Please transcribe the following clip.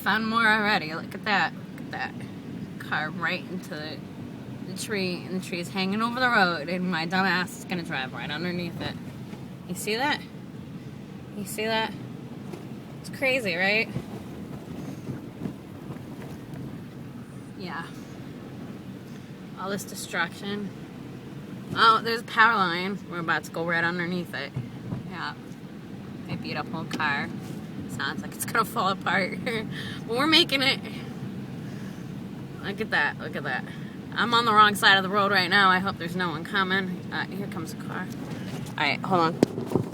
found more already. Look at that. Look at that. Car right into the tree, and the tree is hanging over the road, and my dumb ass is gonna drive right underneath it. You see that? You see that? It's crazy, right? Yeah. All this destruction. Oh, there's a power line. We're about to go right underneath it. Yeah. My beat up old car. Sounds like it's gonna fall apart. But we're making it. Look at that. Look at that. I'm on the wrong side of the road right now. I hope there's no one coming. Here comes a car. Alright, hold on.